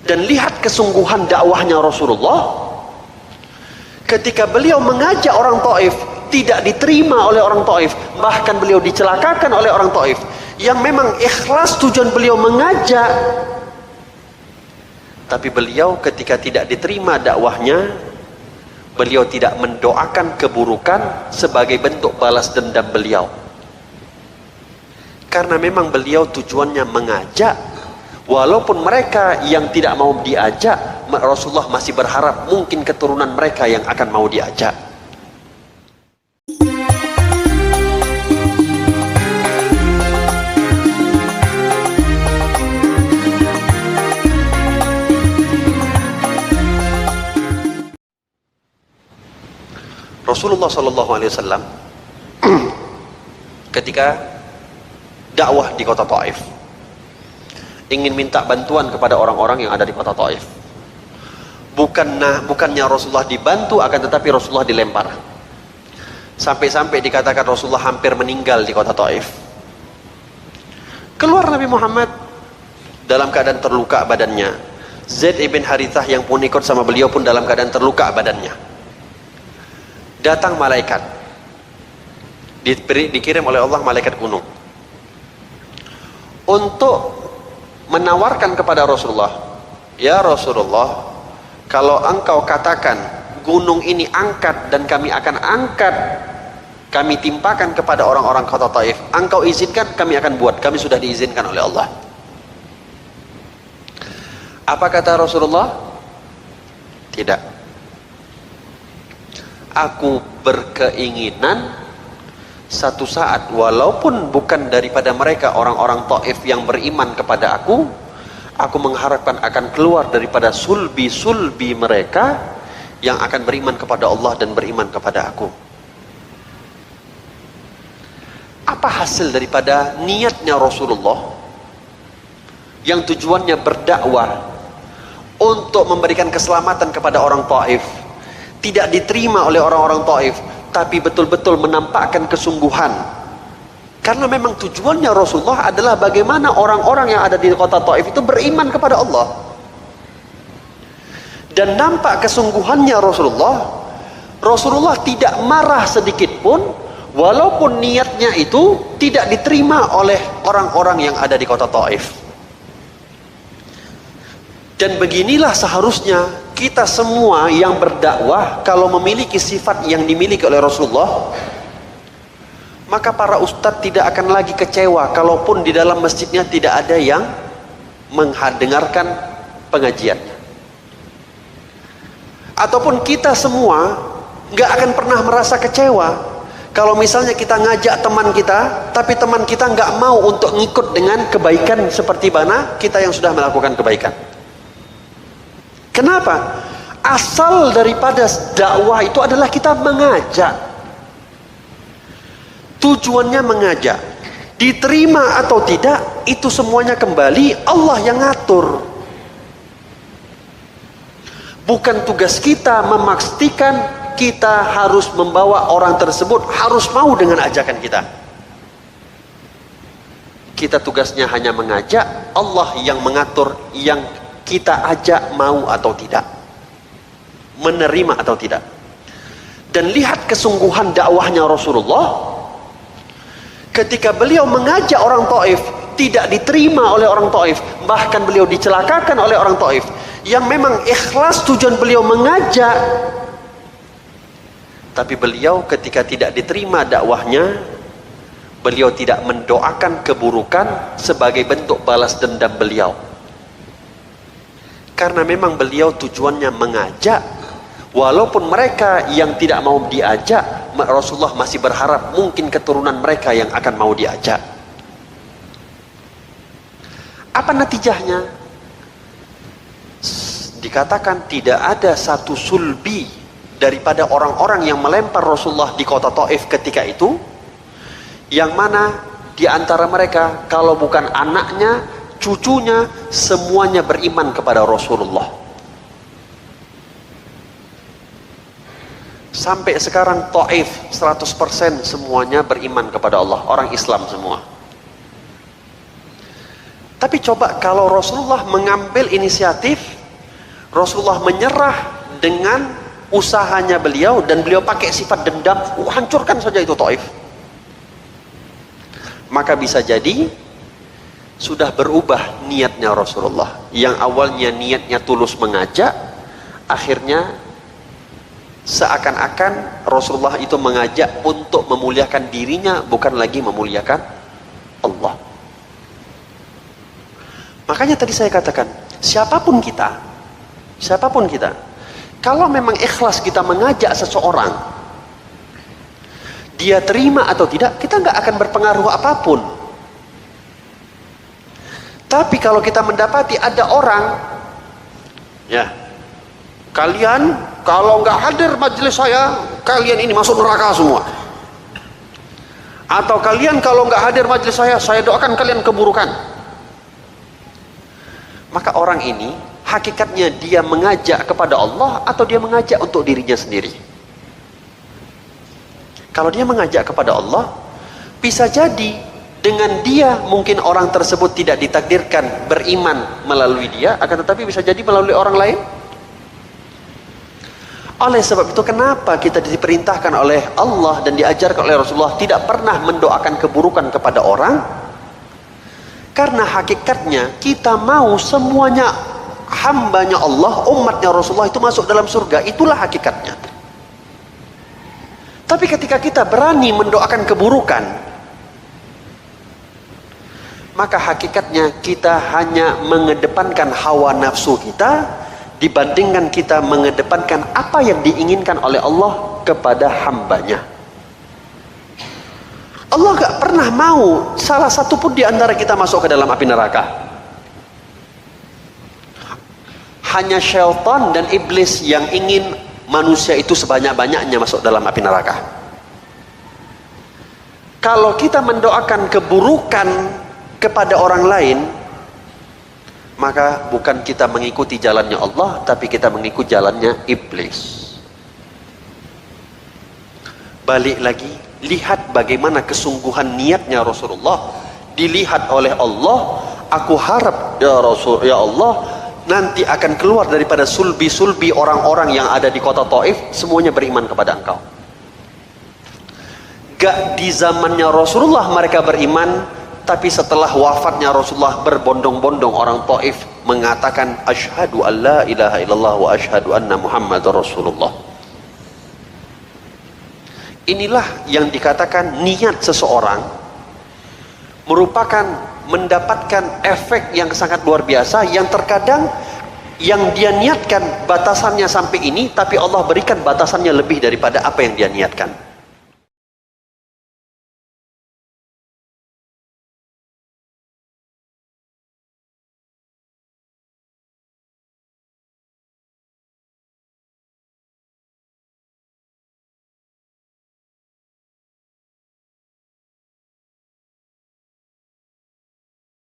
Dan lihat kesungguhan dakwahnya Rasulullah. Ketika beliau mengajak orang Taif, tidak diterima oleh orang Taif, bahkan beliau dicelakakan oleh orang Taif yang memang ikhlas tujuan beliau mengajak. Tapi beliau ketika tidak diterima dakwahnya, beliau tidak mendoakan keburukan sebagai bentuk balas dendam beliau. Karena memang beliau tujuannya mengajak, walaupun mereka yang tidak mau diajak, Rasulullah masih berharap mungkin keturunan mereka yang akan mau diajak. Rasulullah SAW ketika dakwah di kota Taif, ingin minta bantuan kepada orang-orang yang ada di kota Taif. Bukannya Rasulullah dibantu, akan tetapi Rasulullah dilempar. Sampai-sampai dikatakan Rasulullah hampir meninggal di kota Taif. Keluar Nabi Muhammad dalam keadaan terluka badannya. Zaid ibn Harithah yang pun ikut sama beliau pun dalam keadaan terluka badannya. Datang malaikat, dikirim oleh Allah malaikat gunung untuk menawarkan kepada Rasulullah, ya Rasulullah, kalau engkau katakan gunung ini angkat dan kami akan angkat, kami timpakan kepada orang-orang kota Taif, engkau izinkan, kami akan buat, kami sudah diizinkan oleh Allah. Apa kata Rasulullah? Tidak. Aku berkeinginan satu saat, walaupun bukan daripada mereka orang-orang Taif yang beriman kepada aku mengharapkan akan keluar daripada sulbi-sulbi mereka yang akan beriman kepada Allah dan beriman kepada aku. Apa hasil daripada niatnya Rasulullah yang tujuannya berdakwah untuk memberikan keselamatan kepada orang Taif, tidak diterima oleh orang-orang Taif, tapi betul-betul menampakkan kesungguhan. Karena memang tujuannya Rasulullah adalah bagaimana orang-orang yang ada di kota Taif itu beriman kepada Allah. Dan nampak kesungguhannya Rasulullah tidak marah sedikit pun, walaupun niatnya itu tidak diterima oleh orang-orang yang ada di kota Taif. Dan beginilah seharusnya kita semua yang berdakwah, kalau memiliki sifat yang dimiliki oleh Rasulullah, maka para ustadz tidak akan lagi kecewa kalaupun di dalam masjidnya tidak ada yang mendengarkan pengajiannya. Ataupun kita semua nggak akan pernah merasa kecewa kalau misalnya kita ngajak teman kita, tapi teman kita nggak mau untuk ngikut dengan kebaikan seperti mana kita yang sudah melakukan kebaikan. Kenapa? Asal daripada dakwah itu adalah kita mengajak. Tujuannya mengajak. Diterima atau tidak, itu semuanya kembali Allah yang ngatur. Bukan tugas kita memastikan kita harus membawa orang tersebut harus mau dengan ajakan kita. Kita tugasnya hanya mengajak, Allah yang mengatur yang kita ajak mau atau tidak, menerima atau tidak. Dan lihat kesungguhan dakwahnya Rasulullah. Ketika beliau mengajak orang Taif, tidak diterima oleh orang Taif, bahkan beliau dicelakakan oleh orang Taif yang memang ikhlas tujuan beliau mengajak. Tapi beliau ketika tidak diterima dakwahnya, beliau tidak mendoakan keburukan sebagai bentuk balas dendam beliau. Karena memang beliau tujuannya mengajak, walaupun mereka yang tidak mau diajak, Rasulullah masih berharap mungkin keturunan mereka yang akan mau diajak. Apa natijahnya? Dikatakan tidak ada satu sulbi daripada orang-orang yang melempar Rasulullah di kota Taif ketika itu, yang mana di antara mereka kalau bukan anaknya, cucunya, semuanya beriman kepada Rasulullah. Sampai sekarang Taif 100% semuanya beriman kepada Allah, orang Islam semua. Tapi coba kalau Rasulullah mengambil inisiatif, Rasulullah menyerah dengan usahanya beliau, dan beliau pakai sifat dendam, hancurkan saja itu Taif. Maka bisa jadi sudah berubah niatnya Rasulullah. Yang awalnya niatnya tulus mengajak, akhirnya seakan-akan Rasulullah itu mengajak untuk memuliakan dirinya, bukan lagi memuliakan Allah. Makanya tadi saya katakan, siapapun kita, kalau memang ikhlas kita mengajak seseorang, dia terima atau tidak, kita nggak akan berpengaruh apapun. Tapi kalau kita mendapati ada orang, ya, kalian kalau nggak hadir majelis saya, kalian ini masuk neraka semua. Atau kalian kalau nggak hadir majelis saya doakan kalian keburukan. Maka orang ini hakikatnya dia mengajak kepada Allah atau dia mengajak untuk dirinya sendiri? Kalau dia mengajak kepada Allah, bisa jadi dengan dia mungkin orang tersebut tidak ditakdirkan beriman melalui dia, akan tetapi bisa jadi melalui orang lain. Oleh sebab itu, kenapa kita diperintahkan oleh Allah dan diajarkan oleh Rasulullah tidak pernah mendoakan keburukan kepada orang? Karena hakikatnya kita mau semuanya hambanya Allah, umatnya Rasulullah itu masuk dalam surga. Itulah hakikatnya. Tapi ketika kita berani mendoakan keburukan, maka hakikatnya kita hanya mengedepankan hawa nafsu kita dibandingkan kita mengedepankan apa yang diinginkan oleh Allah kepada hambanya. Allah gak pernah mau salah satu pun di antara kita masuk ke dalam api neraka. Hanya syaitan dan iblis yang ingin manusia itu sebanyak-banyaknya masuk dalam api neraka. Kalau kita mendoakan keburukan kepada orang lain, maka bukan kita mengikuti jalannya Allah, tapi kita mengikuti jalannya iblis. Balik lagi, lihat bagaimana kesungguhan niatnya Rasulullah. Dilihat oleh Allah, aku harap ya Rasul, ya Allah, nanti akan keluar daripada sulbi-sulbi orang-orang yang ada di kota Taif, semuanya beriman kepada engkau. Gak di zamannya Rasulullah mereka beriman, tapi setelah wafatnya Rasulullah berbondong-bondong orang Taif mengatakan asyhadu an la ilaha illallah wa asyhadu anna Muhammadar Rasulullah. Inilah yang dikatakan niat seseorang merupakan mendapatkan efek yang sangat luar biasa, yang terkadang yang dia niatkan batasannya sampai ini, tapi Allah berikan batasannya lebih daripada apa yang dia niatkan.